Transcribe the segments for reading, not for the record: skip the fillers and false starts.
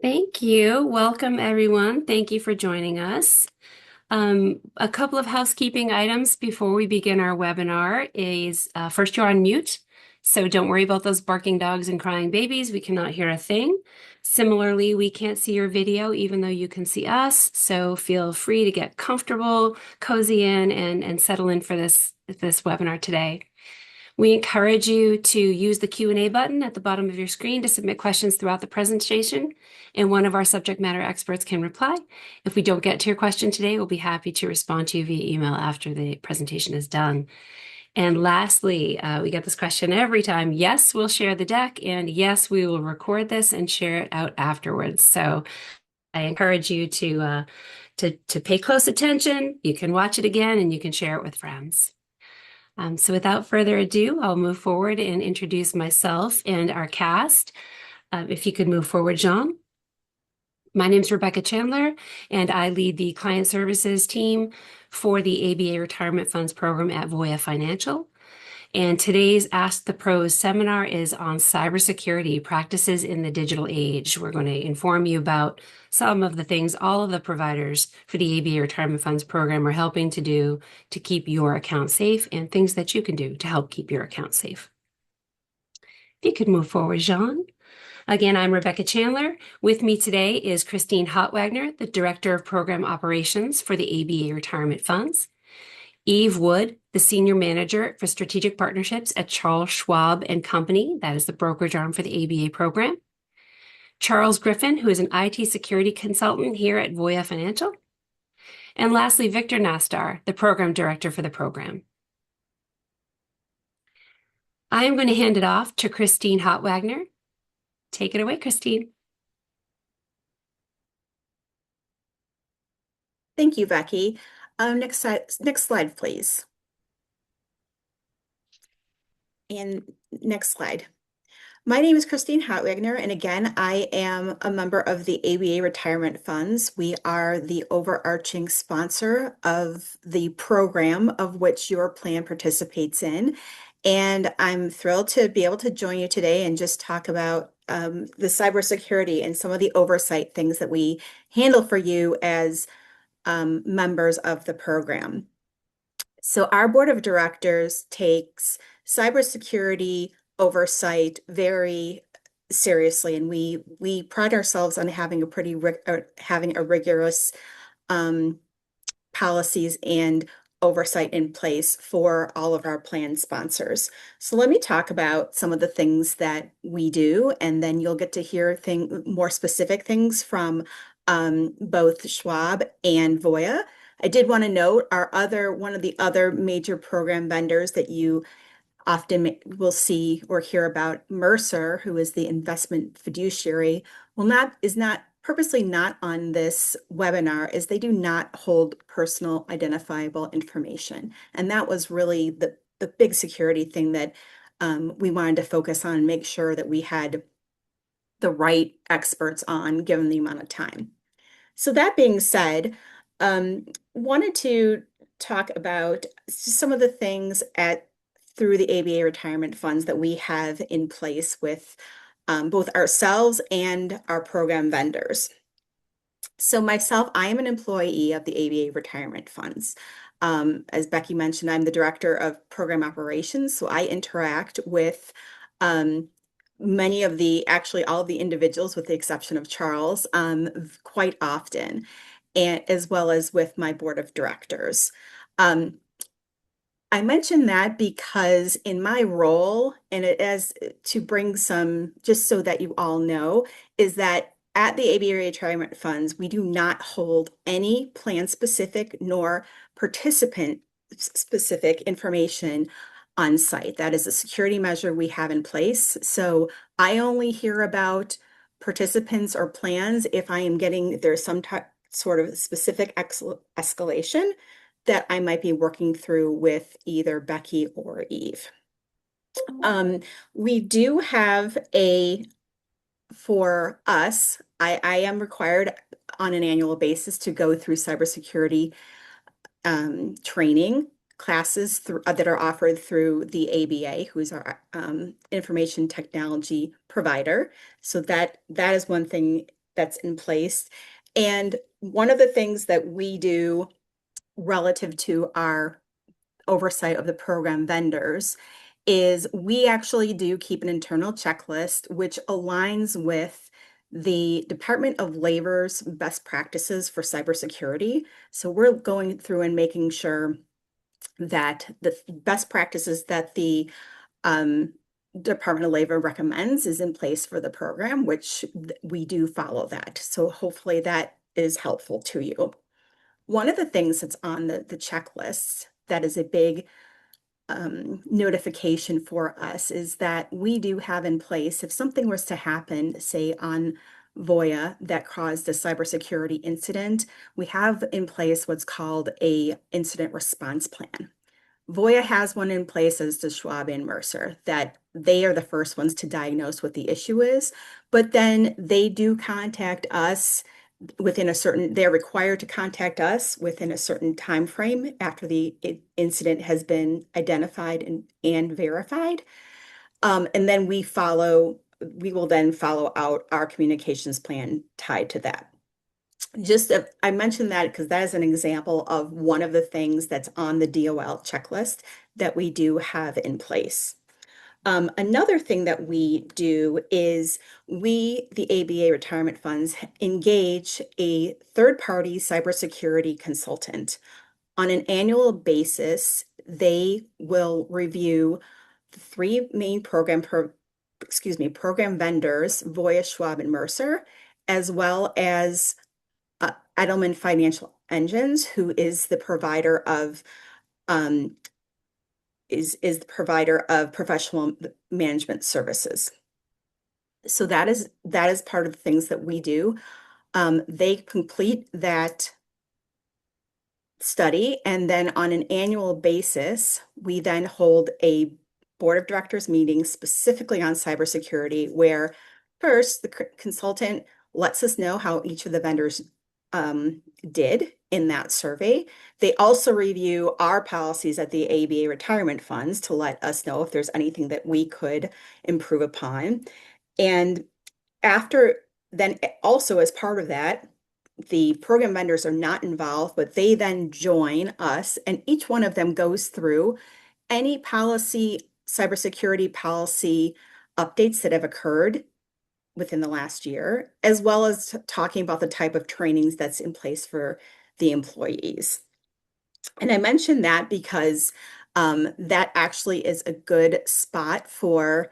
Thank you. Welcome, everyone. Thank you for joining us. A couple of housekeeping items before we begin our webinar is first, you're on mute, so don't worry about those barking dogs and crying babies. We cannot hear a thing. Similarly, we can't see your video even though you can see us, so feel free to get comfortable, cozy in, and settle in for this webinar today. We encourage you to use the Q&A button at the bottom of your screen to submit questions throughout the presentation, and one of our subject matter experts can reply. If we don't get to your question today, we'll be happy to respond to you via email after the presentation is done. And lastly, we get this question every time. Yes, we'll share the deck, and yes, we will record this and share it out afterwards. So I encourage you to pay close attention. You can watch it again, and you can share it with friends. So without further ado, I'll move forward and introduce myself and our cast. If you could move forward, Jean. My name is Rebecca Chandler, and I lead the client services team for the ABA Retirement Funds program at Voya Financial. And today's Ask the Pros seminar is on cybersecurity practices in the digital age. We're going to inform you about some of the things all of the providers for the ABA Retirement Funds program are helping to do to keep your account safe and things that you can do to help keep your account safe. If you could move forward, Jean. Again, I'm Rebecca Chandler. With me today is Christine Hotwagner, the Director of Program Operations for the ABA Retirement Funds. Eve Wood, the Senior Manager for Strategic Partnerships at Charles Schwab and Company, that is the brokerage arm for the ABA program. Charles Griffin, who is an IT security consultant here at Voya Financial. And lastly, Victor Nastar, the Program Director for the program. I am going to hand it off to Christine Hotwagner. Take it away, Christine. Thank you, Becky. Next slide, please. And next slide. My name is Christine Hotwagner, and again, I am a member of the ABA Retirement Funds. We are the overarching sponsor of the program of which your plan participates in. And I'm thrilled to be able to join you today and just talk about the cybersecurity and some of the oversight things that we handle for you as members of the program. So our board of directors takes cybersecurity oversight very seriously, and we pride ourselves on having a rigorous policies and oversight in place for all of our plan sponsors. So let me talk about some of the things that we do, and then you'll get to hear more specific things from both Schwab and Voya. I did want to note one of the other major program vendors that you often will see or hear about, Mercer, who is the investment fiduciary, is not purposely not on this webinar, as they do not hold personal identifiable information. And that was really the big security thing that we wanted to focus on and make sure that we had the right experts on, given the amount of time. So that being said, wanted to talk about some of the things through the ABA retirement funds that we have in place with both ourselves and our program vendors. So myself, I am an employee of the ABA retirement funds. As Becky mentioned, I'm the director of program operations, so I interact with actually all of the individuals, with the exception of Charles, quite often, and as well as with my board of directors. I mention that because in my role, and it as to bring some, just so that you all know, is that at the ABA Retirement Funds, we do not hold any plan-specific nor participant-specific information on site. That is a security measure we have in place. So I only hear about participants or plans if there's some sort of specific escalation that I might be working through with either Becky or Eve. We do have for us, I am required on an annual basis to go through cybersecurity training classes that are offered through the ABA, who is our information technology provider. So that is one thing that's in place. And one of the things that we do relative to our oversight of the program vendors is we actually do keep an internal checklist which aligns with the Department of Labor's best practices for cybersecurity. So we're going through and making sure that the best practices that the um, Department of Labor recommends is in place for the program, which we do follow that. So hopefully that is helpful to you. One of the things that's on the checklist that is a big notification for us is that we do have in place, if something was to happen, say on Voya that caused a cybersecurity incident, we have in place what's called a incident response plan. Voya has one in place, as does Schwab and Mercer, that they are the first ones to diagnose what the issue is, but then they do contact us within a certain, they're required to contact us within a certain time frame after the incident has been identified and verified. And then we will then follow out our communications plan tied to that. I mentioned that because that is an example of one of the things that's on the DOL checklist that we do have in place. Another thing that we do is the ABA retirement funds, engage a third-party cybersecurity consultant. On an annual basis, they will review the three main program vendors, Voya, Schwab, and Mercer, as well as Edelman Financial Engines, who is the provider of um, is the provider of professional management services. So that is part of the things that we do. They complete that study, and then on an annual basis, we then hold a board of directors meeting specifically on cybersecurity, where first the consultant lets us know how each of the vendors did in that survey. They also review our policies at the ABA retirement funds to let us know if there's anything that we could improve upon. And after then, also as part of that, the program vendors are not involved, but they then join us, and each one of them goes through any cybersecurity policy updates that have occurred within the last year, as well as talking about the type of trainings that's in place for the employees. And I mentioned that because that actually is a good spot for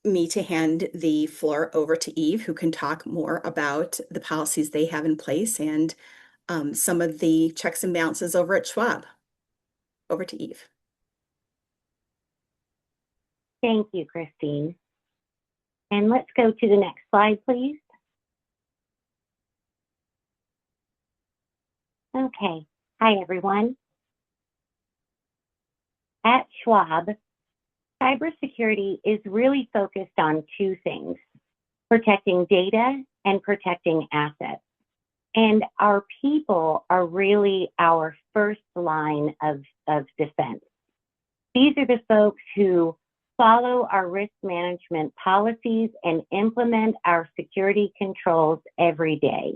me to hand the floor over to Eve, who can talk more about the policies they have in place and some of the checks and balances over at Schwab. Over to Eve. Thank you, Christine. And let's go to the next slide, please. Okay. Hi, everyone. At Schwab, cybersecurity is really focused on two things: protecting data and protecting assets. And our people are really our first line of defense. These are the folks who follow our risk management policies and implement our security controls every day.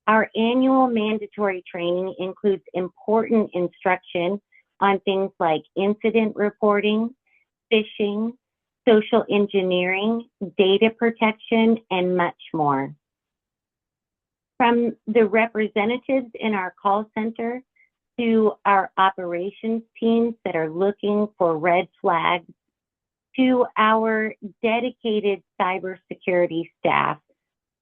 Our annual mandatory training includes important instruction on things like incident reporting, phishing, social engineering, data protection, and much more. From the representatives in our call center to our operations teams that are looking for red flags, to our dedicated cybersecurity staff,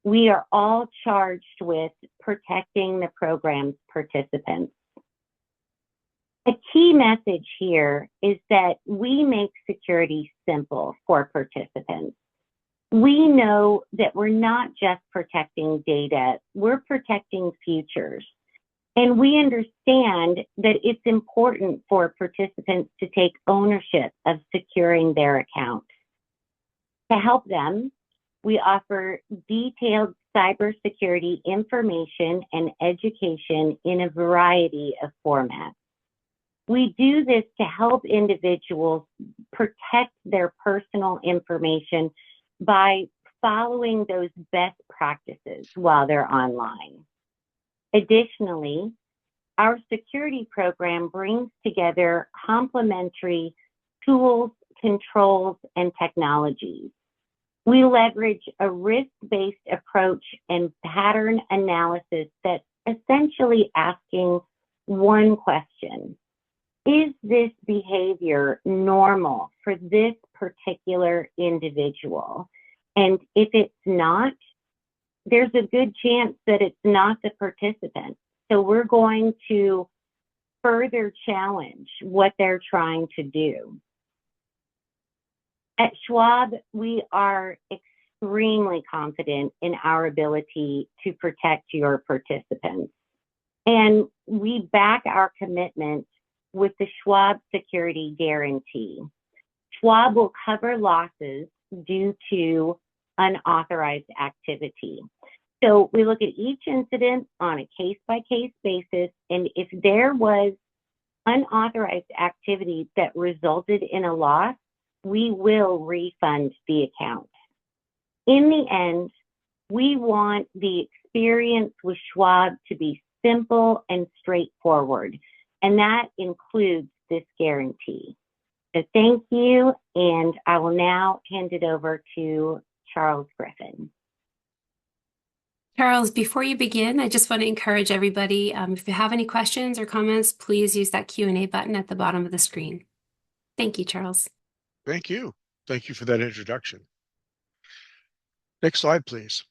we are all charged with protecting the program's participants. A key message here is that we make security simple for participants. We know that we're not just protecting data, we're protecting futures. And we understand that it's important for participants to take ownership of securing their account. To help them, we offer detailed cybersecurity information and education in a variety of formats. We do this to help individuals protect their personal information by following those best practices while they're online. Additionally, our security program brings together complementary tools, controls, and technologies. We leverage a risk-based approach and pattern analysis that's essentially asking one question: is this behavior normal for this particular individual? And if it's not, there's a good chance that it's not the participant. So we're going to further challenge what they're trying to do. At Schwab, we are extremely confident in our ability to protect your participants. And we back our commitment with the Schwab Security Guarantee. Schwab will cover losses due to unauthorized activity. So we look at each incident on a case-by-case basis, and if there was unauthorized activity that resulted in a loss, we will refund the account. In the end, we want the experience with Schwab to be simple and straightforward, and that includes this guarantee. So thank you, and I will now hand it over to Charles Griffin. Charles, before you begin, I just want to encourage everybody, if you have any questions or comments, please use that Q&A button at the bottom of the screen. Thank you, Charles. Thank you. Thank you for that introduction. Next slide, please.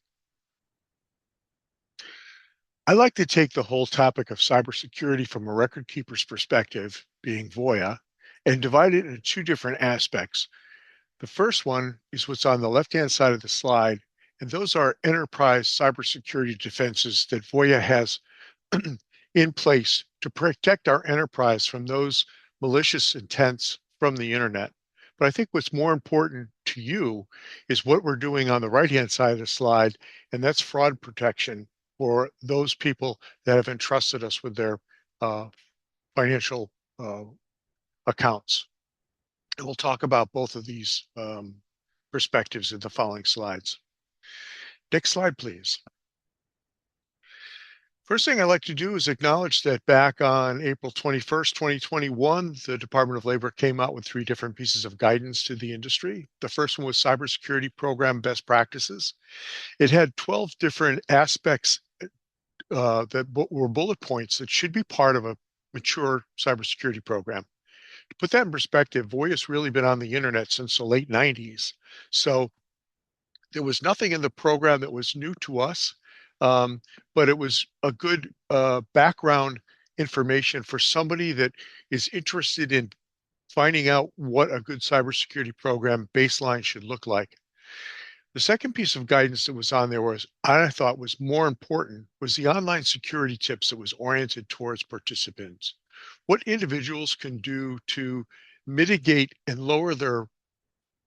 I like to take the whole topic of cybersecurity from a record keeper's perspective, being Voya, and divide it into two different aspects. The first one is what's on the left-hand side of the slide, and those are enterprise cybersecurity defenses that Voya has in place to protect our enterprise from those malicious intents from the internet. But I think what's more important to you is what we're doing on the right-hand side of the slide, and that's fraud protection for those people that have entrusted us with their financial accounts. And we'll talk about both of these perspectives in the following slides. Next slide, please. First thing I'd like to do is acknowledge that back on April 21st, 2021, the Department of Labor came out with 3 different pieces of guidance to the industry. The first one was cybersecurity program best practices. It had 12 different aspects that were bullet points that should be part of a mature cybersecurity program. To put that in perspective, Voya's really been on the internet since the late 90s. So there was nothing in the program that was new to us, but it was a good background information for somebody that is interested in finding out what a good cybersecurity program baseline should look like. The second piece of guidance that was on there was, I thought was more important, was the online security tips that was oriented towards participants. What individuals can do to mitigate and lower their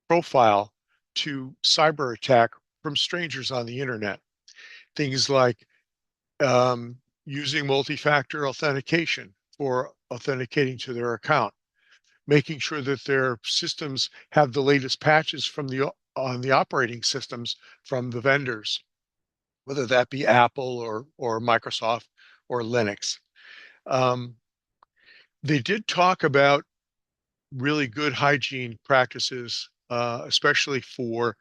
profile to cyber attack from strangers on the internet. Things like using multi-factor authentication for authenticating to their account, making sure that their systems have the latest patches from on the operating systems from the vendors, whether that be Apple or Microsoft or Linux. They did talk about really good hygiene practices, especially for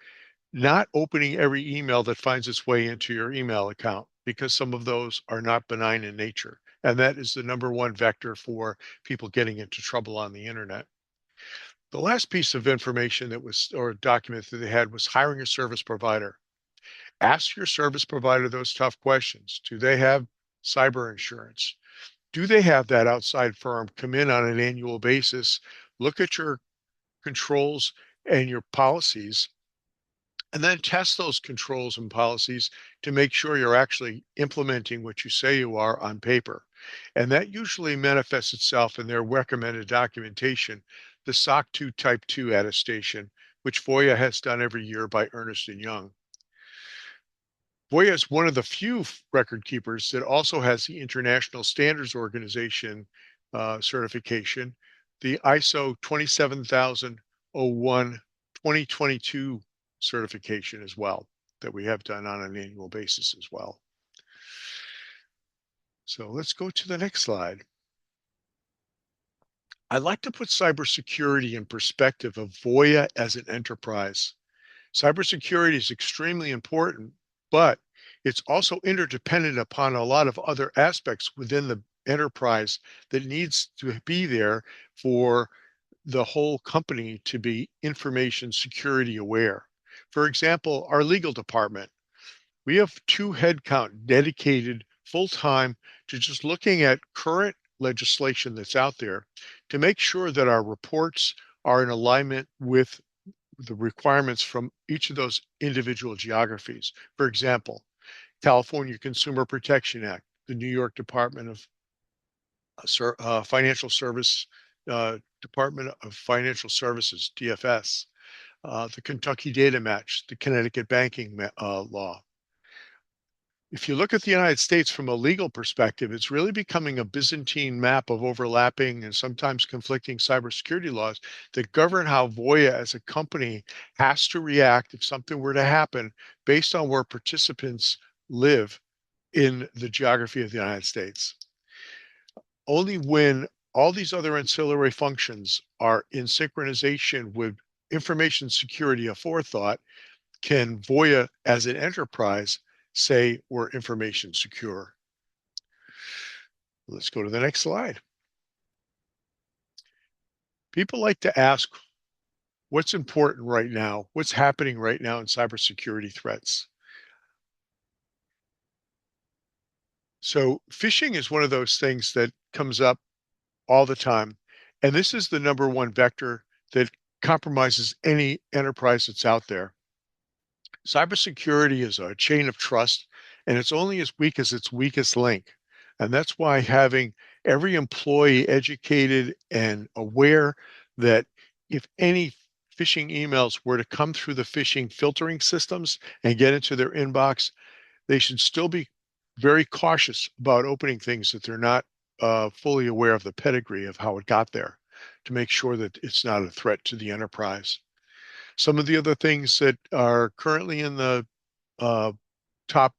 not opening every email that finds its way into your email account, because some of those are not benign in nature. And that is the #1 vector for people getting into trouble on the internet. The last piece of information that was, or document that they had, was hiring a service provider. Ask your service provider those tough questions. Do they have cyber insurance? Do they have that outside firm come in on an annual basis, look at your controls and your policies, and then test those controls and policies to make sure you're actually implementing what you say you are on paper. And that usually manifests itself in their recommended documentation, the SOC 2 Type 2 attestation, which Voya has done every year by Ernst & Young. Voya is one of the few record keepers that also has the International Standards Organization certification, the ISO 27001 2022 certification as well that we have done on an annual basis as well. So let's go to the next slide. I'd like to put cybersecurity in perspective of Voya as an enterprise. Cybersecurity is extremely important, but it's also interdependent upon a lot of other aspects within the enterprise that needs to be there for the whole company to be information security aware. For example, our legal department, we have 2 headcount dedicated full-time to just looking at current legislation that's out there to make sure that our reports are in alignment with the requirements from each of those individual geographies. For example, California Consumer Protection Act, the New York Department of Financial Service, Department of Financial Services, DFS, the Kentucky Data Match, the Connecticut Banking Law. If you look at the United States from a legal perspective, it's really becoming a Byzantine map of overlapping and sometimes conflicting cybersecurity laws that govern how Voya as a company has to react if something were to happen based on where participants live in the geography of the United States. Only when all these other ancillary functions are in synchronization with information security aforethought can Voya as an enterprise say we're information secure. Let's go to the next slide. People like to ask what's important right now, what's happening right now in cybersecurity threats. So phishing is one of those things that comes up all the time. And this is the number one vector that compromises any enterprise that's out there. Cybersecurity is a chain of trust, and it's only as weak as its weakest link. And that's why having every employee educated and aware that if any phishing emails were to come through the phishing filtering systems and get into their inbox, they should still be very cautious about opening things that they're not fully aware of the pedigree of how it got there to make sure that it's not a threat to the enterprise. Some of the other things that are currently in the uh, top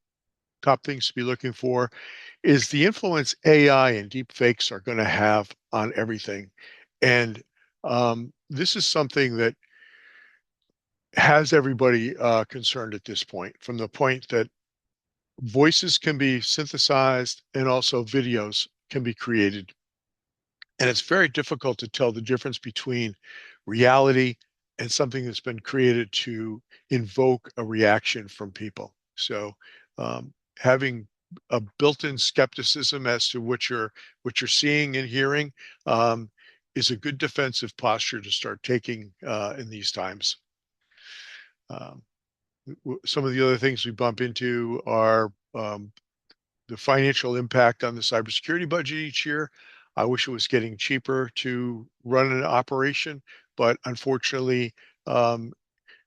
things to be looking for is the influence AI and deep fakes are going to have on everything. And this is something that has everybody concerned at this point, from the point that voices can be synthesized and also videos can be created. And it's very difficult to tell the difference between reality and something that's been created to invoke a reaction from people. So having a built-in skepticism as to what you're seeing and hearing is a good defensive posture to start taking in these times. Um, some of the other things we bump into are the financial impact on the cybersecurity budget each year. I wish it was getting cheaper to run an operation, but unfortunately, um,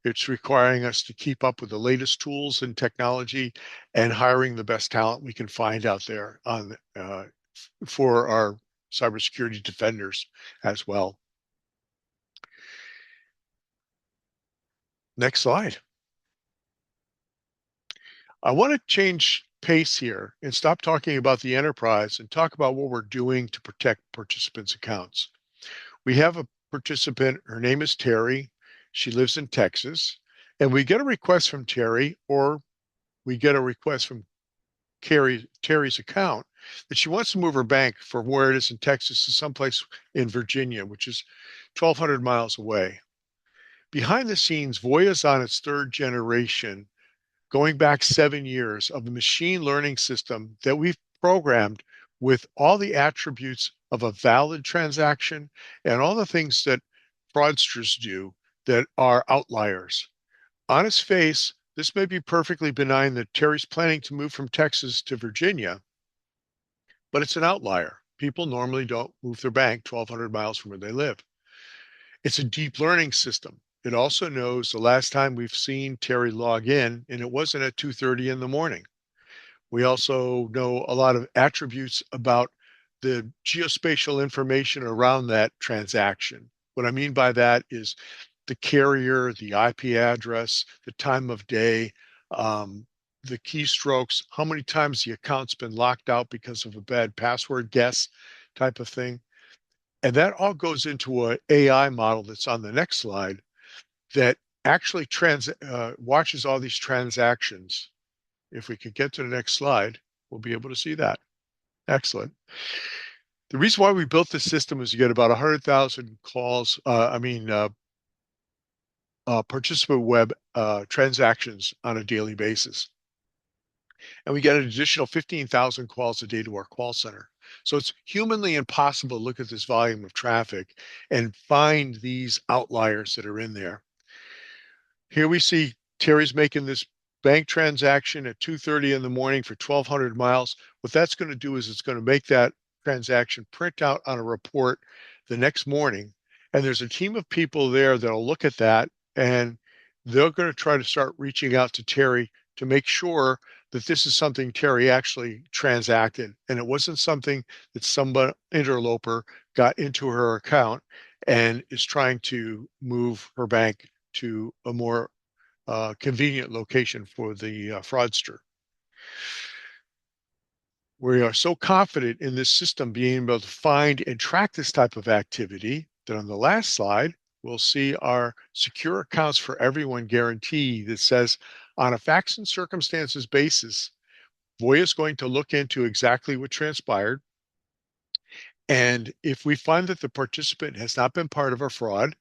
it's requiring us to keep up with the latest tools and technology and hiring the best talent we can find out there on for our cybersecurity defenders as well. Next slide. I want to change pace here and stop talking about the enterprise and talk about what we're doing to protect participants' accounts. We have a participant, her name is Terry. She lives in Texas. And we get a request from Terry, or we get a request from Terry's account that she wants to move her bank from where it is in Texas to someplace in Virginia, which is 1,200 miles away. Behind the scenes, Voya's on its 3rd generation, going back 7 years, of a machine learning system that we've programmed with all the attributes of a valid transaction and all the things that fraudsters do that are outliers. On its face, this may be perfectly benign that Terry's planning to move from Texas to Virginia, but it's an outlier. People normally don't move their bank 1,200 miles from where they live. It's a deep learning system. It also knows the last time we've seen Terry log in, and it wasn't at 2:30 in the morning. We also know a lot of attributes about the geospatial information around that transaction. What I mean by that is the carrier, the IP address, the time of day, um, the keystrokes, how many times the account's been locked out because of a bad password guess type of thing. And that all goes into an AI model that's on the next slide that actually watches all these transactions. If we could get to the next slide, we'll be able to see that. Excellent. The reason why we built this system is you get about 100,000 calls, participant web transactions on a daily basis. And we get an additional 15,000 calls a day to our call center. So it's humanly impossible to look at this volume of traffic and find these outliers that are in there. Here we see Terry's making this bank transaction at 2:30 in the morning for 1,200 miles. What that's going to do is it's going to make that transaction print out on a report the next morning. And there's a team of people there that'll look at that and they're going to try to start reaching out to Terry to make sure that this is something Terry actually transacted and it wasn't something that some interloper got into her account and is trying to move her bank to a more convenient location for the fraudster. We are so confident in this system being able to find and track this type of activity that on the last slide, we'll see our secure accounts for everyone guarantee that says on a facts and circumstances basis, Voya is going to look into exactly what transpired. And if we find that the participant has not been part of a fraud,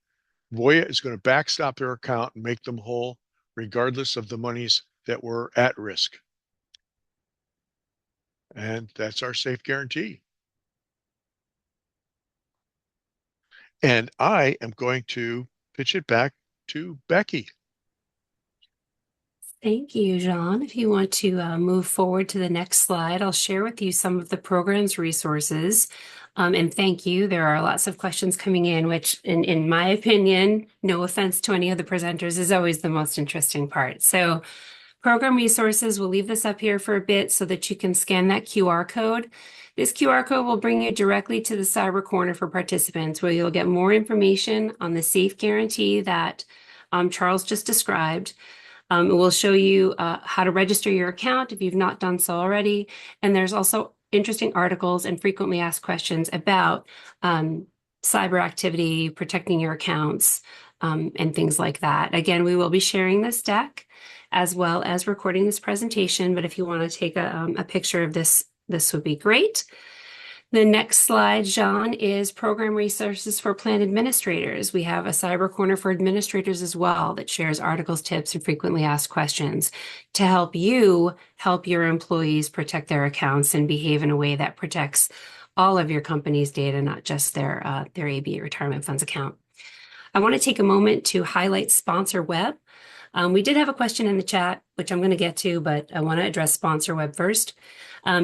Voya is going to backstop their account and make them whole, regardless of the monies that were at risk. And that's our safe guarantee. And I am going to pitch it back to Becky. Thank you, Jean. If you want to move forward to the next slide, I'll share with you some of the program's resources. And thank you. There are lots of questions coming in, which in my opinion, no offense to any of the presenters, is always the most interesting part. So program resources, we'll leave this up here for a bit so that you can scan that QR code. This QR code will bring you directly to the Cyber Corner for participants, where you'll get more information on the safe guarantee that Charles just described. It will show you how to register your account if you've not done so already. And there's also interesting articles and frequently asked questions about cyber activity, protecting your accounts, and things like that. Again, we will be sharing this deck as well as recording this presentation. But if you want to take a picture of this, this would be great. The next slide, Jean, is program resources for plan administrators. We have a Cyber Corner for administrators as well that shares articles, tips, and frequently asked questions to help you help your employees protect their accounts and behave in a way that protects all of your company's data, not just their ABA retirement funds account. I want to take a moment to highlight Sponsor Web. We did have a question in the chat, which I'm going to get to, but I want to address Sponsor Web first.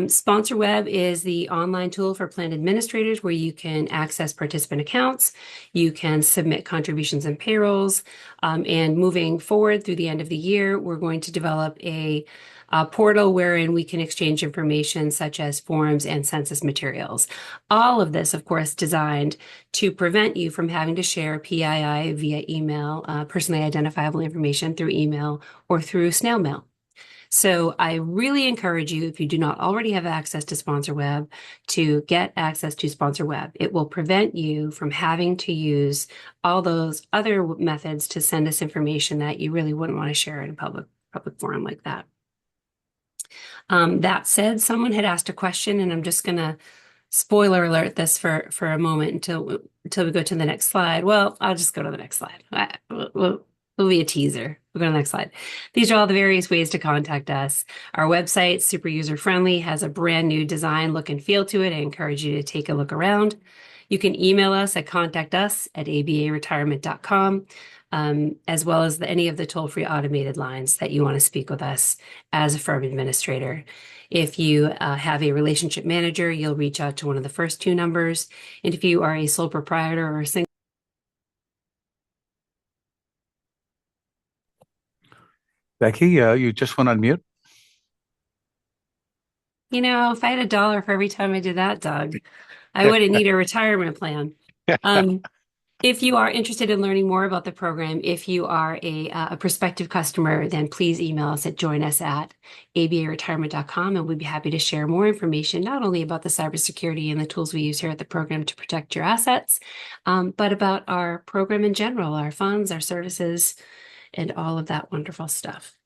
Sponsor Web is the online tool for plan administrators where you can access participant accounts, you can submit contributions and payrolls, and moving forward through the end of the year, we're going to develop a portal wherein we can exchange information such as forms and census materials. All of this, of course, designed to prevent you from having to share PII via email, personally identifiable information through email or through snail mail. So I really encourage you, if you do not already have access to Sponsor Web, to get access to Sponsor Web. It will prevent you from having to use all those other methods to send us information that you really wouldn't want to share in a public forum like that. That said, someone had asked a question, and I'm just going to spoiler alert this for a moment until we go to the next slide. Well, I'll just go to the next slide. Will be a teaser. We'll go to the next slide. These are all the various ways to contact us. Our website, super user-friendly, has a brand new design, look, and feel to it. I encourage you to take a look around. You can email us at contactus@abaretirement.com, as well as any of the toll-free automated lines that you want to speak with us as a firm administrator. If you have a relationship manager, you'll reach out to one of the first two numbers. And if you are a sole proprietor or a single, Becky, you just went on mute. you know, if I had $1 for every time I did that, Doug, I wouldn't need a retirement plan. If you are interested in learning more about the program, if you are a prospective customer, then please email us at joinus@abaretirement.com, and we'd be happy to share more information, not only about the cybersecurity and the tools we use here at the program to protect your assets, but about our program in general, our funds, our services, and all of that wonderful stuff.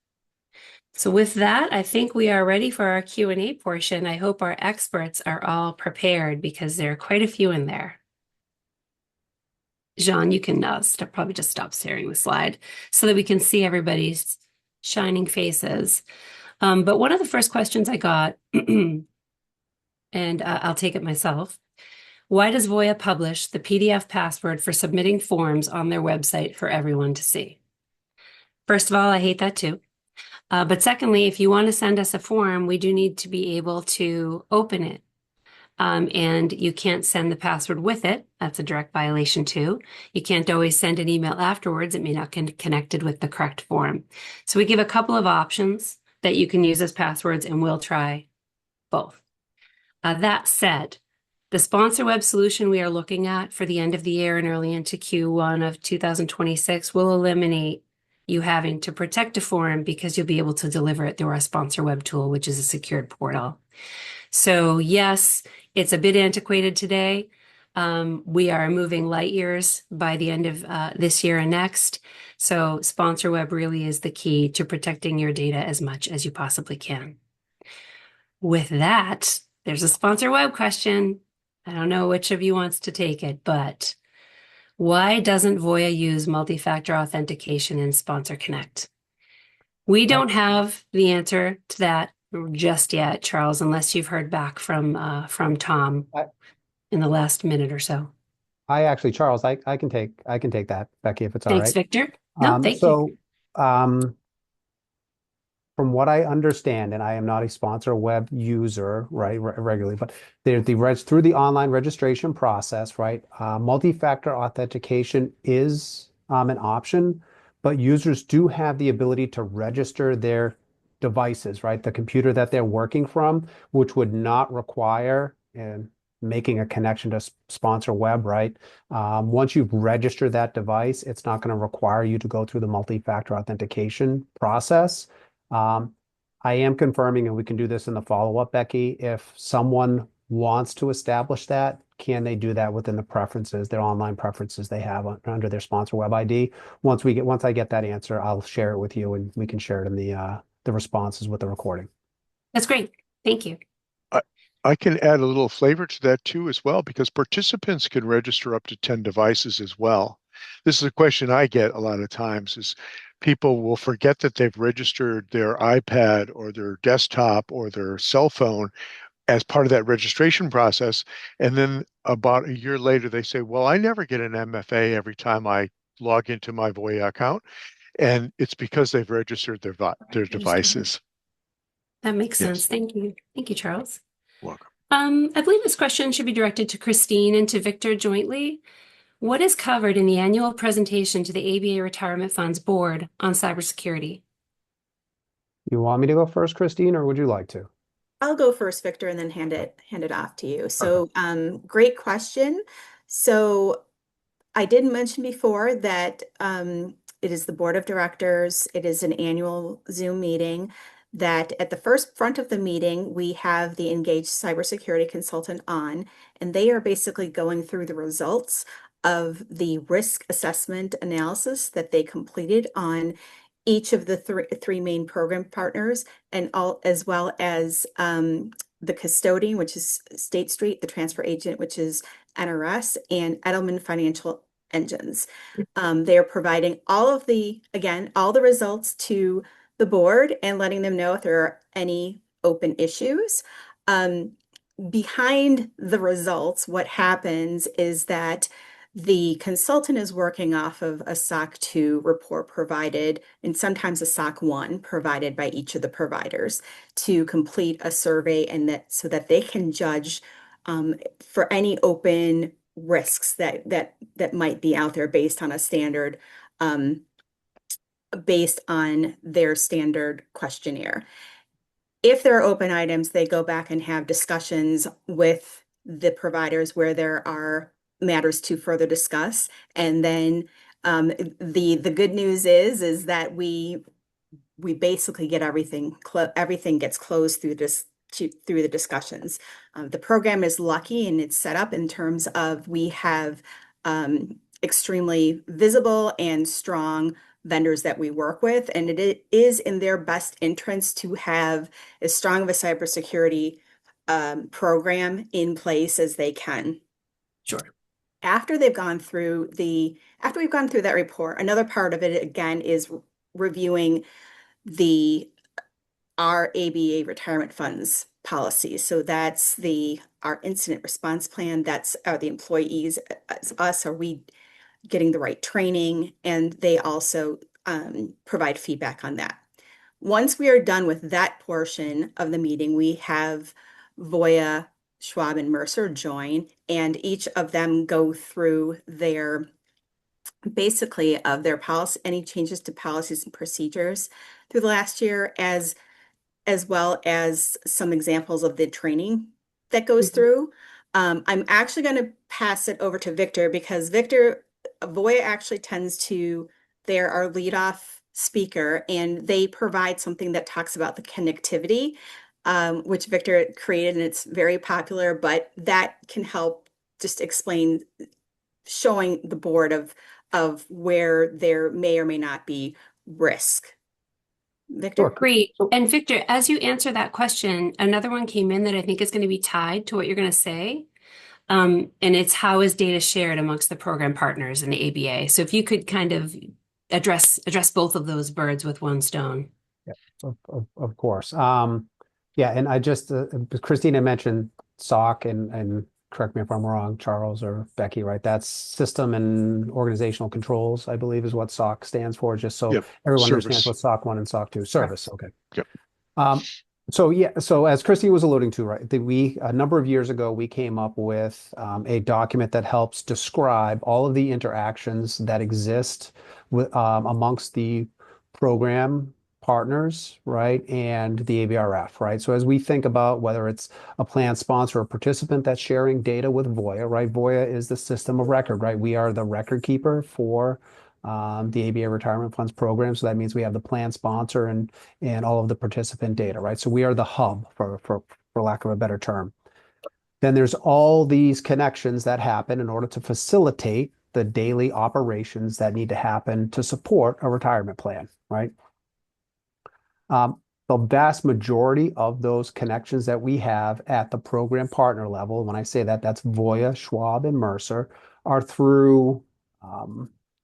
So with that, I think we are ready for our Q&A portion. I hope our experts are all prepared because there are quite a few in there. Jean, you can probably just stop sharing the slide so that we can see everybody's shining faces. But one of the first questions I got, and I'll take it myself, why does Voya publish the PDF password for submitting forms on their website for everyone to see? First of all, I hate that too. But secondly, if you want to send us a form, we do need to be able to open it. And you can't send the password with it. That's a direct violation too. You can't always send an email afterwards. It may not get connected with the correct form. So we give a couple of options that you can use as passwords, and we'll try both. That said, the sponsor web solution we are looking at for the end of the year and early into Q1 of 2026 will eliminate you having to protect a form because you'll be able to deliver it through our sponsor web tool, which is a secured portal. So yes, it's a bit antiquated today. We are moving light years by the end of this year and next. So sponsor web really is the key to protecting your data as much as you possibly can. With that, there's a sponsor web question. I don't know which of you wants to take it, but why doesn't Voya use multi-factor authentication in Sponsor Connect? We don't have the answer to that just yet, Charles, unless you've heard back from Tom in the last minute or so. Charles, I can take that, Becky, if it's all Thanks, right. Victor. No, thank you. From what I understand, and I am not a sponsor web user, right, regularly, but through the online registration process, right, multi-factor authentication is an option, but users do have the ability to register their devices, right, the computer that they're working from, which would not require making a connection to sponsor web, right? Once you've registered that device, it's not going to require you to go through the multi-factor authentication process. I am confirming, and we can do this in the follow-up, Becky, if someone wants to establish that, can they do that within the preferences, their online preferences they have under their sponsor web ID? Once I get that answer, I'll share it with you, and we can share it in the responses with the recording. That's great. Thank you. I can add a little flavor to that too as well, because participants can register up to 10 devices as well. This is a question I get a lot of times is people will forget that they've registered their iPad or their desktop or their cell phone as part of that registration process. And then about a year later, they say, well, I never get an MFA every time I log into my Voya account. And it's because they've registered their devices. That makes Yes. sense. Thank you. Thank you, Charles. Welcome. I believe this question should be directed to Christine and to Victor jointly. What is covered in the annual presentation to the ABA Retirement Funds Board on cybersecurity? You want me to go first, Christine, or would you like to? I'll go first, Victor, and then hand it off to you. So, great question. So I did mention before that it is the board of directors. It is an annual Zoom meeting that at the first front of the meeting, we have the engaged cybersecurity consultant on, and they are basically going through the results of the risk assessment analysis that they completed on each of the three main program partners, and all as well as the custodian, which is State Street, the transfer agent, which is NRS, and Edelman Financial Engines. They are providing all the results to the board and letting them know if there are any open issues. Behind the results, what happens is that the consultant is working off of a SOC 2 report provided, and sometimes a SOC 1 provided by each of the providers to complete a survey, and so that they can judge for any open risks that might be out there based on a standard, based on their standard questionnaire. If there are open items, they go back and have discussions with the providers where there are matters to further discuss. And then the good news is that we basically get everything gets closed through through the discussions. The program is lucky and it's set up in terms of we have extremely visible and strong vendors that we work with, and it is in their best interest to have as strong of a cybersecurity program in place as they can. Sure. After we've gone through that report, another part of it again is reviewing our ABA retirement funds policy. So that's our incident response plan. That's the employees, us, are we getting the right training? And they also provide feedback on that. Once we are done with that portion of the meeting, we have Voya, Schwab, and Mercer join, and each of them go through basically of their policy, any changes to policies and procedures through the last year, as well as some examples of the training that goes through. I'm actually going to pass it over to Victor because Voya actually they're our leadoff speaker, and they provide something that talks about the connectivity, which Victor created, and it's very popular, but that can help just explain, showing the board of where there may or may not be risk. Victor? Sure. Great. And Victor, as you answer that question, another one came in that I think is going to be tied to what you're going to say. And it's how is data shared amongst the program partners in the ABA? So if you could kind of address both of those birds with one stone. Yeah, of course. Yeah, and I just Christina mentioned SOC, and correct me if I'm wrong, Charles or Becky, right? That's System and Organizational Controls, I believe, is what SOC stands for, just so Yep. everyone Service. understands what SOC 1 and SOC 2 service. Okay. Yep. So as Christy was alluding to, right, a number of years ago, we came up with a document that helps describe all of the interactions that exist amongst the program partners, right, and the ABRF, right? So as we think about whether it's a plan sponsor or participant that's sharing data with Voya, right? Voya is the system of record, right? We are the record keeper for the ABA retirement funds program. So that means we have the plan sponsor and all of the participant data, right? So we are the hub for lack of a better term. Then there's all these connections that happen in order to facilitate the daily operations that need to happen to support a retirement plan, right? The vast majority of those connections that we have at the program partner level, when I say that, that's Voya, Schwab, and Mercer, are through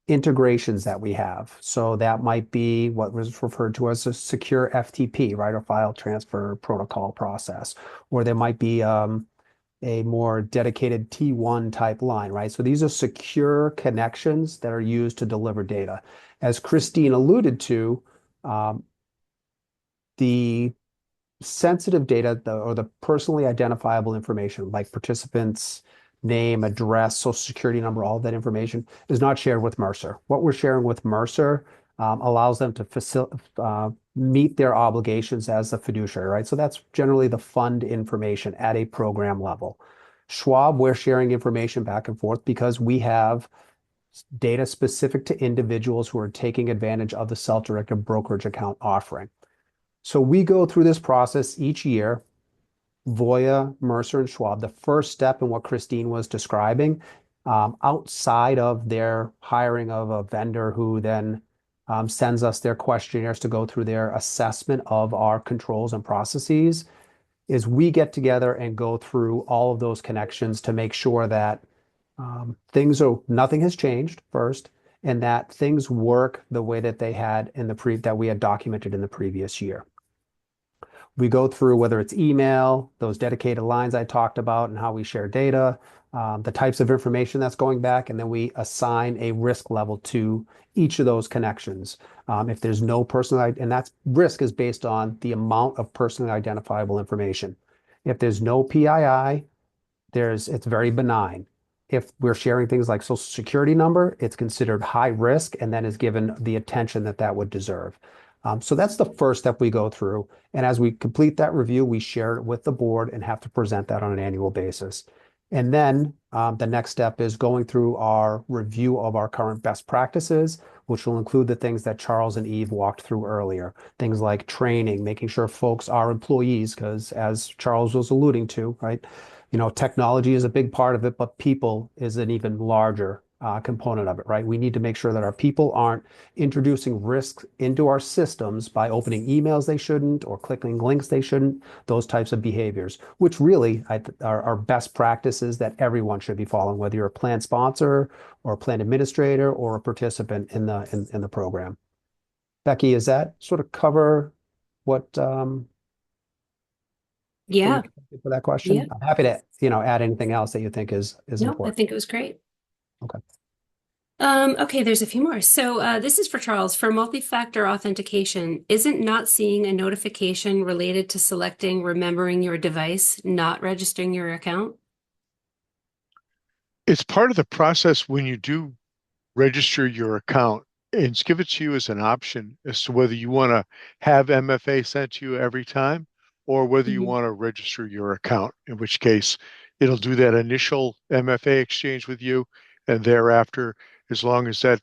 integrations that we have. So that might be what was referred to as a secure FTP, right, or file transfer protocol process, or there might be a more dedicated T1 type line, right? So these are secure connections that are used to deliver data. As Christine alluded to, the sensitive data or the personally identifiable information, like participants' name, address, social security number, all of that information is not shared with Mercer. What we're sharing with Mercer allows them to meet their obligations as the fiduciary, right? So that's generally the fund information at a program level. Schwab, we're sharing information back and forth because we have data specific to individuals who are taking advantage of the self-directed brokerage account offering. So we go through this process each year, Voya, Mercer, and Schwab. The first step in what Christine was describing, outside of their hiring of a vendor who then sends us their questionnaires to go through their assessment of our controls and processes, is we get together and go through all of those connections to make sure that nothing has changed first, and that things work the way that they had that we had documented in the previous year. We go through whether it's email, those dedicated lines I talked about, and how we share data, the types of information that's going back, and then we assign a risk level to each of those connections. If there's no and that's risk is based on the amount of personally identifiable information. If there's no PII, it's very benign. If we're sharing things like social security number, it's considered high risk and then is given the attention that would deserve. So that's the first step we go through. And as we complete that review, we share it with the board and have to present that on an annual basis. And then The next step is going through our review of our current best practices, which will include the things that Charles and Eve walked through earlier. Things like training, making sure folks are employees, because as Charles was alluding to, right, technology is a big part of it, but people is an even larger component of it, right? We need to make sure that our people aren't introducing risks into our systems by opening emails they shouldn't or clicking links they shouldn't, those types of behaviors, which really are best practices that everyone should be following, whether you're a plan sponsor or a plan administrator or a participant in the program. Becky, does that sort of cover what you're Yeah, thinking for that yeah. question? I'm happy to, add anything else that you think is No, I important. think it was great. Okay. Okay, there's a few more. So this is for Charles. For multi-factor authentication, isn't not seeing a notification related to selecting remembering your device, not registering your account? It's part of the process when you do register your account and give it to you as an option as to whether you want to have MFA sent to you every time or whether you Mhm. want to register your account, in which case it'll do that initial MFA exchange with you, and thereafter, as long as that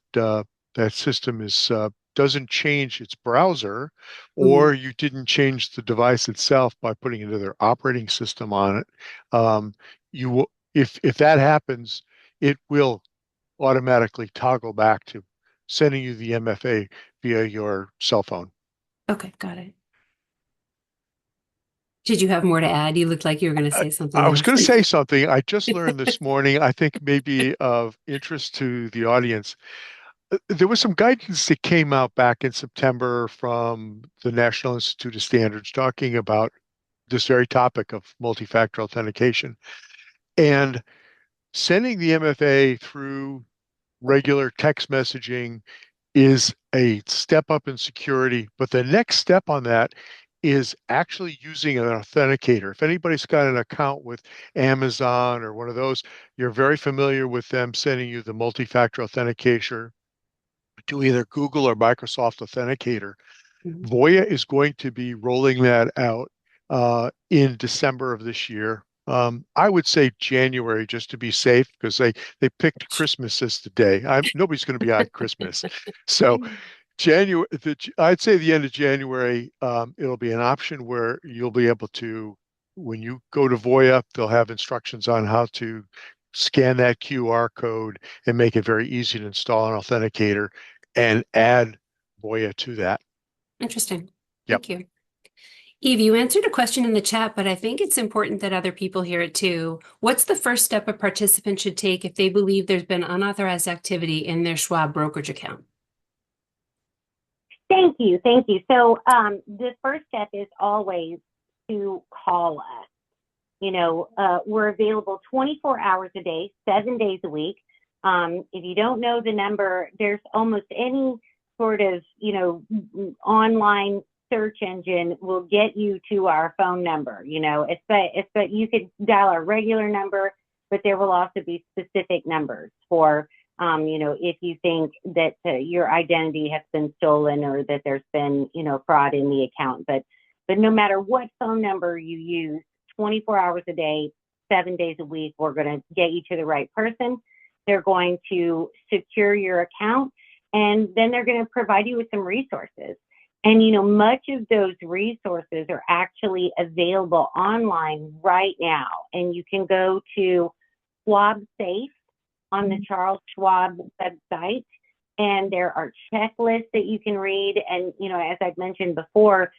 system is doesn't change its browser, or Mhm. you didn't change the device itself by putting another operating system on it, you will, if that happens, it will automatically toggle back to sending you the MFA via your cell phone. Okay, got it. Did you have more to add? You looked like you were going to I, say something I was else. going to say something I just learned this morning, I think maybe of interest to the audience. There was some guidance that came out back in September from the National Institute of Standards talking about this very topic of multi-factor authentication. And sending the MFA through regular text messaging is a step up in security, but the next step on that is actually using an authenticator. If anybody's got an account with Amazon or one of those, you're very familiar with them sending you the multi-factor authentication to either Google or Microsoft Authenticator. Mhm. Voya is going to be rolling that out in December of this year. I would say January just to be safe because they picked Christmas as the day. Nobody's going to be on Christmas, so January. I'd say the end of January. It'll be an option where you'll be able to, when you go to Voya, they'll have instructions on how to scan that QR code and make it very easy to install an authenticator and add Voya to that. Interesting. Yep. Thank you. Eve, you answered a question in the chat, but I think it's important that other people hear it too. What's the first step a participant should take if they believe there's been unauthorized activity in their Schwab brokerage account? Thank you. Thank you. So the first step is always to call us. We're available 24 hours a day, 7 days a week. If you don't know the number, there's almost any sort of, online search engine will get you to our phone number. It's that you could dial our regular number, but there will also be specific numbers for, if you think that your identity has been stolen or that there's been, fraud in the account. But no matter what phone number you use, 24 hours a day, 7 days a week, we're going to get you to the right person. They're going to secure your account, and then they're going to provide you with some resources. And, much of those resources are actually available online right now. And you can go to Schwab Safe on the Charles Schwab website, and there are checklists that you can read. And, as I've mentioned before,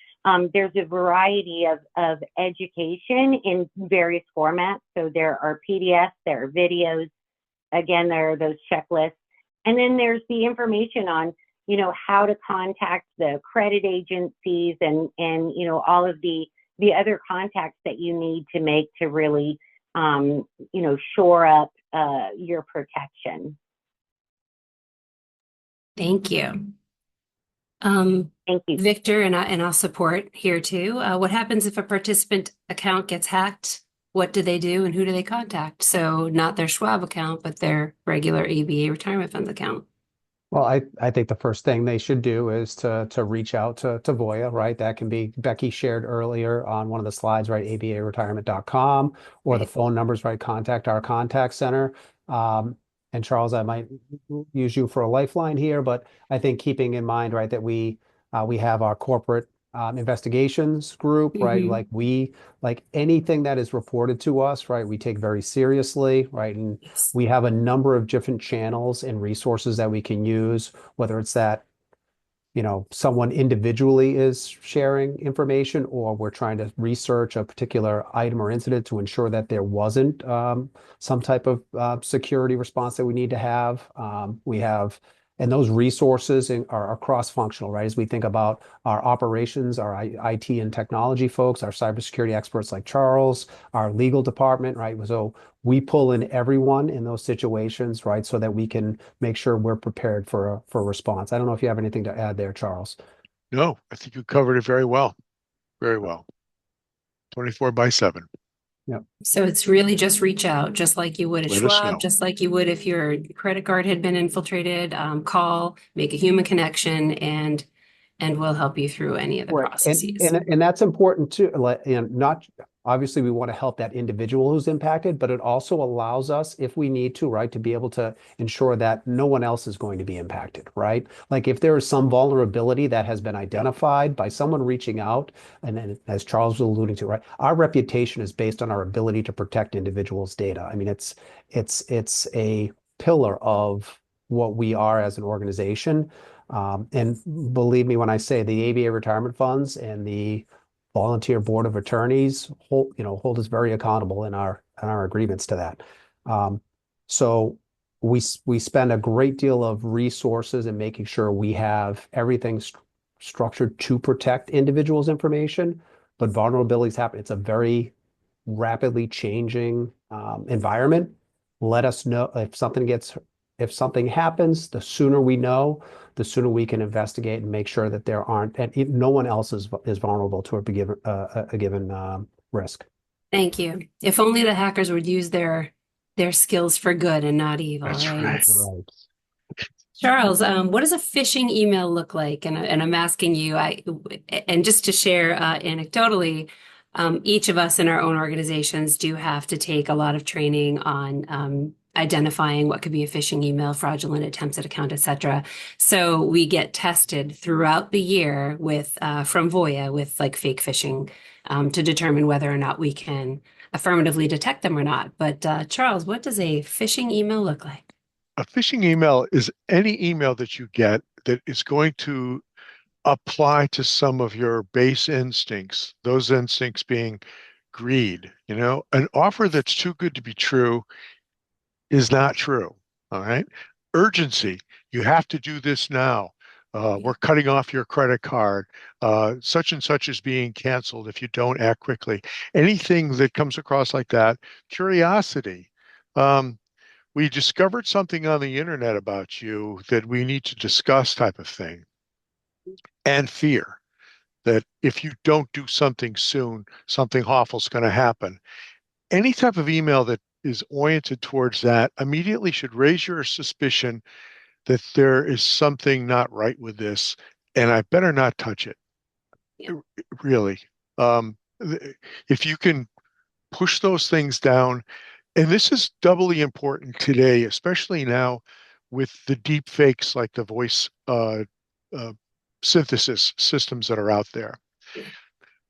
there's a variety of education in various formats. So there are PDFs, there are videos. Again, there are those checklists. And then there's the information on, how to contact the credit agencies and all of the other contacts that you need to make to really, shore up your protection. Thank you. Thank you. Victor, and I'll support here too. What happens if a participant account gets hacked? What do they do and who do they contact? So not their Schwab account, but their regular ABA retirement funds account. Well, I think the first thing they should do is to reach out to Voya, right? That can be Becky shared earlier on one of the slides, right? abaretirement.com, or the Right. phone numbers, right? Contact our contact center. Um, and Charles, I might use you for a lifeline here, but I think keeping in mind, right, that we have our corporate investigations group, right? Hmm. Like anything that is reported to us, right, we take very seriously, right? And Yes. we have a number of different channels and resources that we can use, whether it's that someone individually is sharing information, or we're trying to research a particular item or incident to ensure that there wasn't some type of security response that we need to have. And those resources are cross-functional, right? As we think about our operations, our IT and technology folks, our cybersecurity experts like Charles, our legal department, right? So we pull in everyone in those situations, right? So that we can make sure we're prepared for a response. I don't know if you have anything to add there, Charles. No, I think you covered it very well. Very well. 24/7. Yeah. So it's really just reach out, just like you would at Let us Schwab, know. just like you would if your credit card had been infiltrated. Call, make a human connection, and we'll help you through any of the Right. And processes. and and that's important too. And not obviously we want to help that individual who's impacted, but it also allows us, if we need to, right, to be able to ensure that no one else is going to be impacted, right? Like if there is some vulnerability that has been identified by someone reaching out, and then as Charles was alluding to, right, our reputation is based on our ability to protect individuals' data. I mean, it's a pillar of what we are as an organization. And believe me when I say the ABA retirement funds and the volunteer board of attorneys hold us very accountable in our agreements to that. Um, so we spend a great deal of resources in making sure we have everything structured to protect individuals' information, but vulnerabilities happen. It's a very rapidly changing environment. Let us know if something happens, the sooner we know, the sooner we can investigate and make sure that there aren't, and no one else is vulnerable to a given risk. Thank you. If only the hackers would use their skills for good and not evil, That's right? right. Right. Charles, what does a phishing email look like? And I'm asking you, and just to share anecdotally, each of us in our own organizations do have to take a lot of training on identifying what could be a phishing email, fraudulent attempts at account, et cetera. So we get tested throughout the year with from Voya with like fake phishing to determine whether or not we can affirmatively detect them or not. But Charles, what does a phishing email look like? A phishing email is any email that you get that is going to apply to some of your base instincts, those instincts being greed. An offer that's too good to be true is not true. All right. Urgency. You have to do this now. We're cutting off your credit card. Such and such is being canceled if you don't act quickly. Anything that comes across like that. Curiosity. Um, we discovered something on the internet about you that we need to discuss, type of thing. And fear that if you don't do something soon, something awful is going to happen. Any type of email that is oriented towards that immediately should raise your suspicion that there is something not right with this, and I better not touch it. Yeah. Really. If you can push those things down, and this is doubly important today, especially now with the deep fakes like the voice uh, synthesis systems that are out there. Yeah.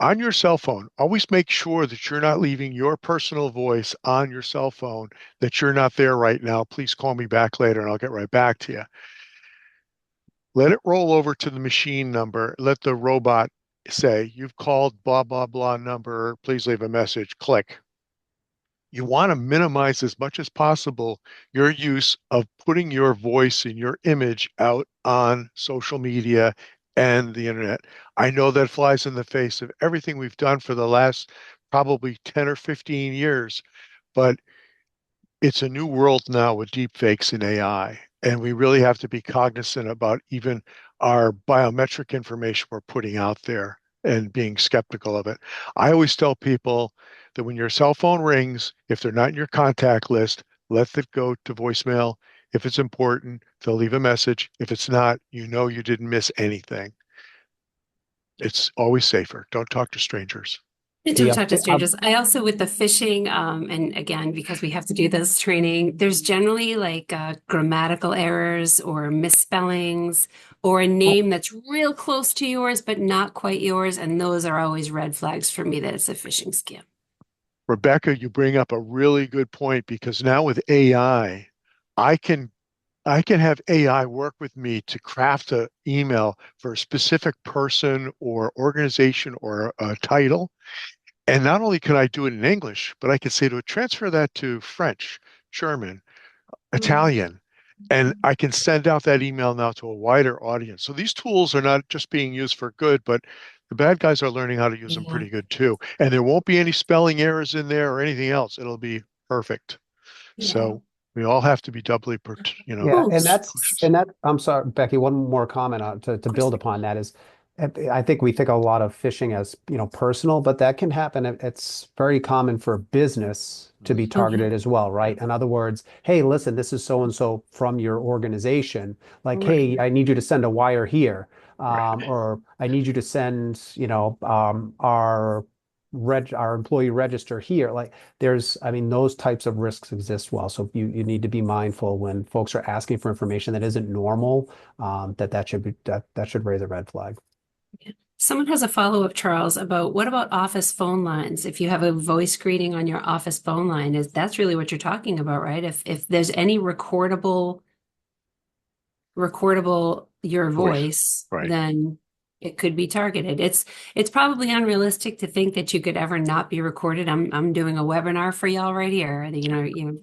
On your cell phone, always make sure that you're not leaving your personal voice on your cell phone, that you're not there right now. Please call me back later and I'll get right back to you. Let it roll over to the machine number. Let the robot say, you've called blah, blah, blah number. Please leave a message. Click. You want to minimize as much as possible your use of putting your voice and your image out on social media and the internet. I know that flies in the face of everything we've done for the last probably 10 or 15 years, but it's a new world now with deep fakes and AI. And we really have to be cognizant about even our biometric information we're putting out there and being skeptical of it. I always tell people that when your cell phone rings, if they're not in your contact list, let it go to voicemail If it's important, they'll leave a message. If it's not, you know you didn't miss anything. It's always safer. Don't talk to strangers. Don't Yep. talk to strangers. I also, with the phishing, and again, because we have to do this training, there's generally like grammatical errors or misspellings or a name that's real close to yours, but not quite yours. And those are always red flags for me that it's a phishing scam. Rebecca, you bring up a really good point because now with AI, I can I can have AI work with me to craft an email for a specific person or organization or a title. And not only can I do it in English, but I can say to it, transfer that to French, German, Mm. Italian, and I can send out that email now to a wider audience. So these tools are not just being used for good, but the bad guys are learning how to use them Yeah, pretty good too. And there won't be any spelling errors in there or anything else. It'll be perfect. yeah. So we all have to be doubly, Yeah, Oh, and of that's I'm sorry, Becky, one more comment to course. build upon that is I think we think a lot of phishing as, personal, but that can happen. It's very common for business to be Oh, yeah. targeted as well, right? In other words, hey, listen, this is so and so from your organization. Like, Right. hey, I need you to send a wire here, Right. or I need you to send, our employee register here. Like I mean, those types of risks exist well. So you need to be mindful when folks are asking for information that isn't normal, that should raise a red flag. Someone has a follow-up, Charles, about what about office phone lines? If you have a voice greeting on your office phone line, that's really what you're talking about, right? If there's any recordable your Voice. voice, Right. then it could be targeted. It's probably unrealistic to think that you could ever not be recorded. I'm doing a webinar for y'all right here.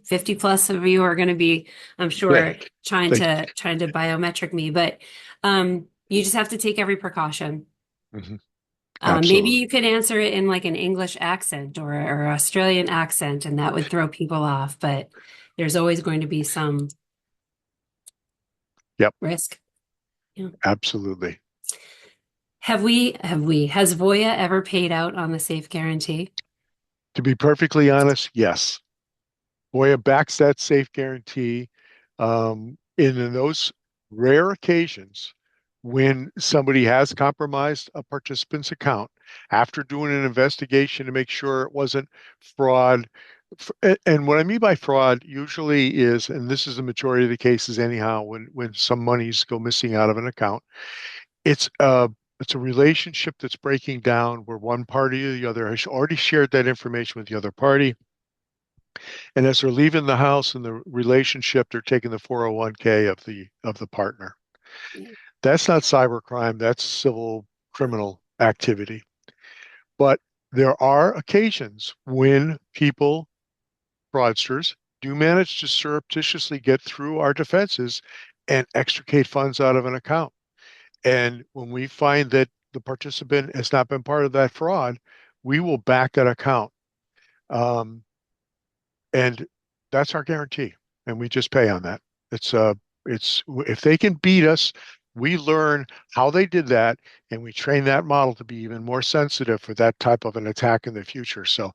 50 plus of you are going to be, I'm Yeah. sure, trying Like, to biometric me, but you just have to take every precaution. mhm, Maybe absolutely. you could answer it in like an English accent or Australian accent, and that would throw people off, but there's always going to be some Yep. risk. Yeah. Absolutely. Has Voya ever paid out on the safe guarantee? To be perfectly honest, yes. Voya backs that safe guarantee. In those rare occasions when somebody has compromised a participant's account after doing an investigation to make sure it wasn't fraud. And what I mean by fraud usually is, and this is the majority of the cases anyhow, when some monies go missing out of an account, it's a relationship that's breaking down where one party or the other has already shared that information with the other party. And as they're leaving the house and the relationship, they're taking the 401k of the partner. Yeah. That's not cybercrime, that's civil criminal activity. But there are occasions when people, fraudsters, do manage to surreptitiously get through our defenses and extricate funds out of an account. And when we find that the participant has not been part of that fraud, we will back that account. Um, and that's our guarantee. And we just pay on that. It's if they can beat us, we learn how they did that, and we train that model to be even more sensitive for that type of an attack in the future. So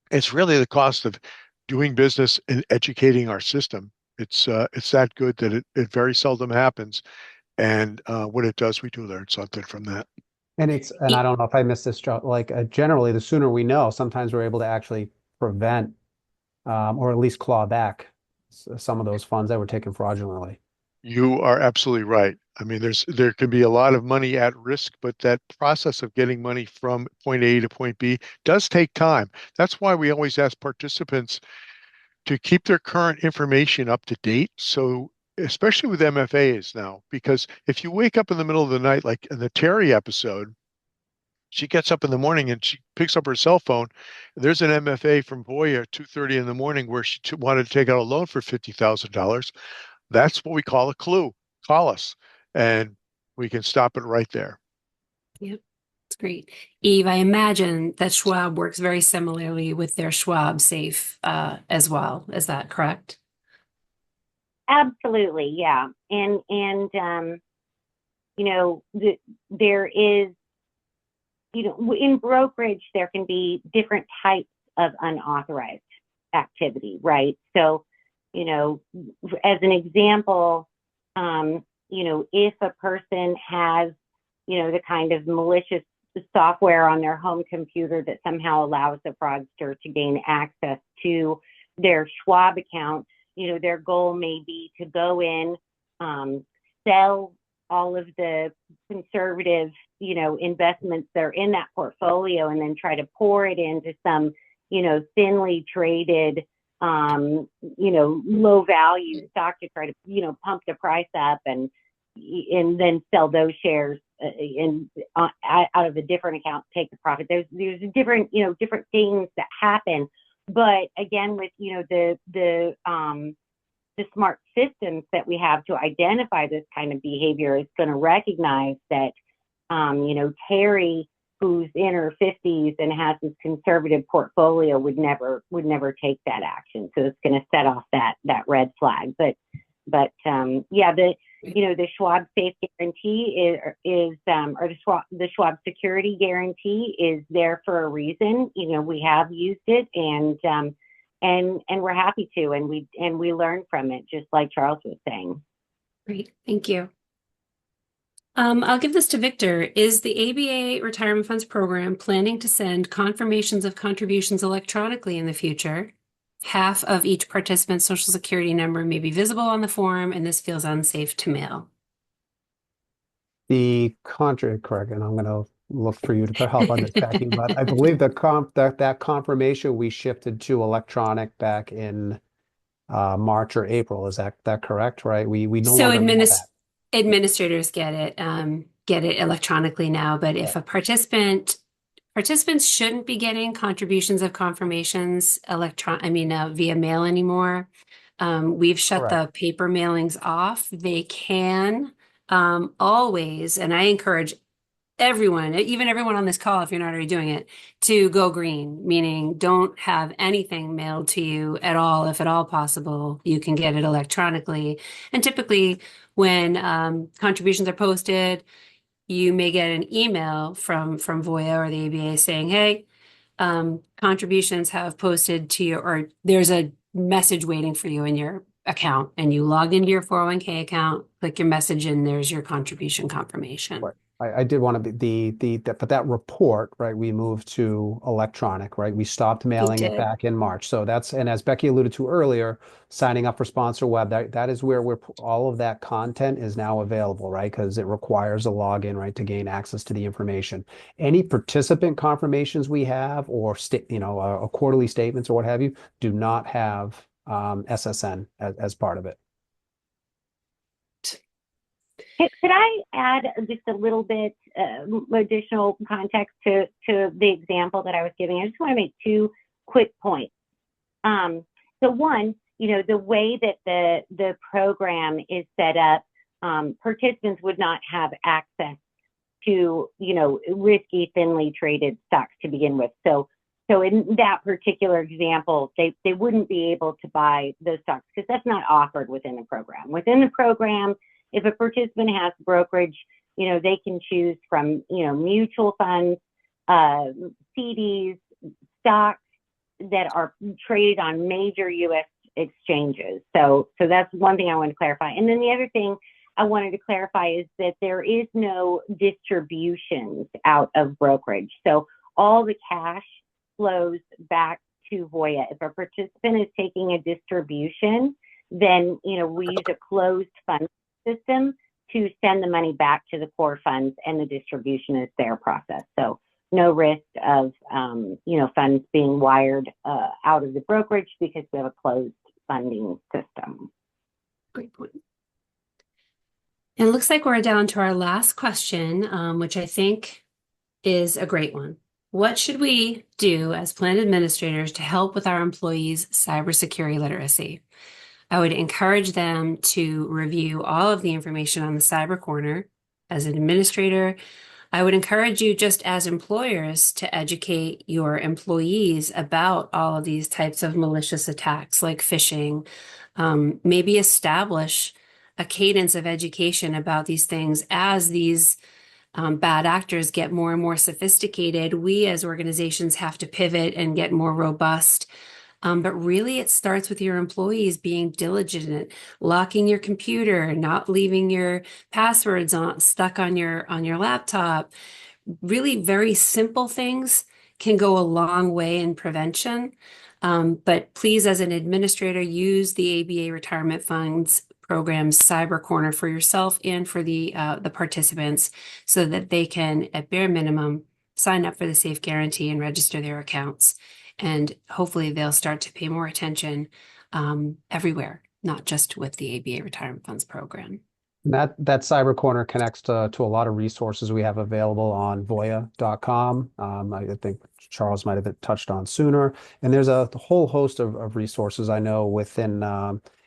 it's really the cost of doing business and educating our system. It's that good that it very seldom happens. And when it does, we do learn something from that. And I don't know if I missed this, like generally, the sooner we know, sometimes we're able to actually prevent, or at least claw back some of those funds that were taken fraudulently. You are absolutely right. I mean, there can be a lot of money at risk, but that process of getting money from point A to point B does take time. That's why we always ask participants to keep their current information up to date. So, especially with MFAs now, because if you wake up in the middle of the night, like in the Terry episode, she gets up in the morning and she picks up her cell phone. There's an MFA from Voya at 2:30 in the morning where she wanted to take out a loan for $50,000. That's what we call a clue. Call us and we can stop it right there. Yep, it's great. Eve, I imagine that Schwab works very similarly with their Schwab Safe as well. Is that correct? Absolutely, yeah. There is, in brokerage, there can be different types of unauthorized activity, right? So you know, as an example, if a person has, the kind of malicious software on their home computer that somehow allows the fraudster to gain access to their Schwab account, their goal may be to go in, sell all of the conservative, investments that are in that portfolio, and then try to pour it into some, thinly traded, low value stock to try to, pump the price up and then sell those shares out of a different account, take the profit. There's different, different things that happen. But again, with, the smart systems that we have to identify this kind of behavior is going to recognize that, Terry, who's in her 50s and has this conservative portfolio, would never take that action. So it's going to set off that red flag. But the Schwab Safe Guarantee is or the Schwab Security Guarantee is there for a reason. We have used it, and we're happy to, and we learn from it, just like Charles was saying. Great, thank you. I'll give this to Victor. Is the ABA Retirement Funds Program planning to send confirmations of contributions electronically in the future? Half of each participant's Social Security number may be visible on the form, and this feels unsafe to mail. The contract, correct, and I'm going to look for you to help on this, Becky, but I believe that confirmation we shifted to electronic back in March or April. Is that correct? Right? We no So longer mail that. administrators get it electronically now, but if a participants shouldn't be getting contributions of confirmations via mail anymore. We've shut Correct. the paper mailings off. They can always, and I encourage everyone, even everyone on this call, if you're not already doing it, to go green, meaning don't have anything mailed to you at all. If at all possible, you can get it electronically. And typically when contributions are posted, you may get an email from Voya or the ABA saying, hey, contributions have posted to you, or there's a message waiting for you in your account, and you log into your 401k account, click your message, and there's your contribution confirmation. Right. I did want to be but that report, right? We moved to electronic, right? We stopped mailing it did. back in March. So and as Becky alluded to earlier, signing up for Sponsor Web, that is where all of that content is now available, right? Because it requires a login, right, to gain access to the information. Any participant confirmations we have, or a quarterly statements or what have you, do not have SSN as part of it. Could I add just a little bit additional context to the example that I was giving? I just want to make two quick points. So one, the way that the program is set up, participants would not have access to, risky, thinly traded stocks to begin with. So in that particular example, they wouldn't be able to buy those stocks because that's not offered within the program. Within the program, if a participant has brokerage, they can choose from, mutual funds, CDs, stocks that are traded on major U.S. exchanges. So that's one thing I want to clarify. And then the other thing I wanted to clarify is that there is no distributions out of brokerage. So all the cash flows back to Voya. If a participant is taking a distribution, then, we use a closed fund system to send the money back to the core funds, and the distribution is their process. So no risk of, funds being wired out of the brokerage because we have a closed funding system. Great point. And it looks like we're down to our last question, which I think is a great one. What should we do as plan administrators to help with our employees' cybersecurity literacy? I would encourage them to review all of the information on the Cyber Corner. As an administrator, I would encourage you, just as employers, to educate your employees about all of these types of malicious attacks like phishing. Maybe establish a cadence of education about these things as these bad actors get more and more sophisticated. We as organizations have to pivot and get more robust. But really, it starts with your employees being diligent, locking your computer, not leaving your passwords stuck on your laptop. Really very simple things can go a long way in prevention. But please, as an administrator, use the ABA Retirement Funds program's Cyber Corner for yourself and for the participants so that they can, at bare minimum, sign up for the Safe Guarantee and register their accounts. And hopefully they'll start to pay more attention everywhere, not just with the ABA Retirement Funds program. That Cyber Corner connects to a lot of resources we have available on voya.com. I think Charles might have touched on sooner. And there's a whole host of resources I know within,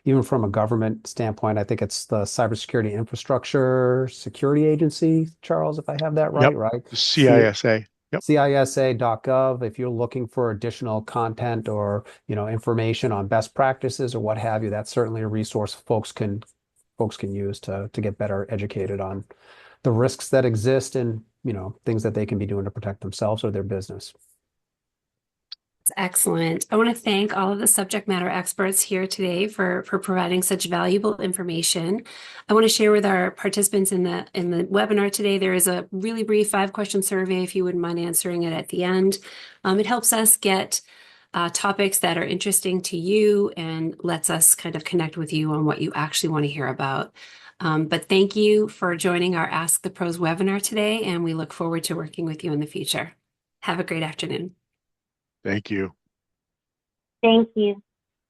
even from a government standpoint. I think it's the Cybersecurity Infrastructure Security Agency, Charles, if I have that right, Yep. right? The CISA. Yep. CISA.gov. If you're looking for additional content or, information on best practices or what have you, that's certainly a resource folks can use to get better educated on the risks that exist and things that they can be doing to protect themselves or their business. It's excellent. I want to thank all of the subject matter experts here today for providing such valuable information. I want to share with our participants in the webinar today, there is a really brief 5-question survey if you wouldn't mind answering it at the end. It helps us get topics that are interesting to you and lets us kind of connect with you on what you actually want to hear about. But thank you for joining our Ask the Pros webinar today, and we look forward to working with you in the future. Have a great afternoon. Thank you. Thank you.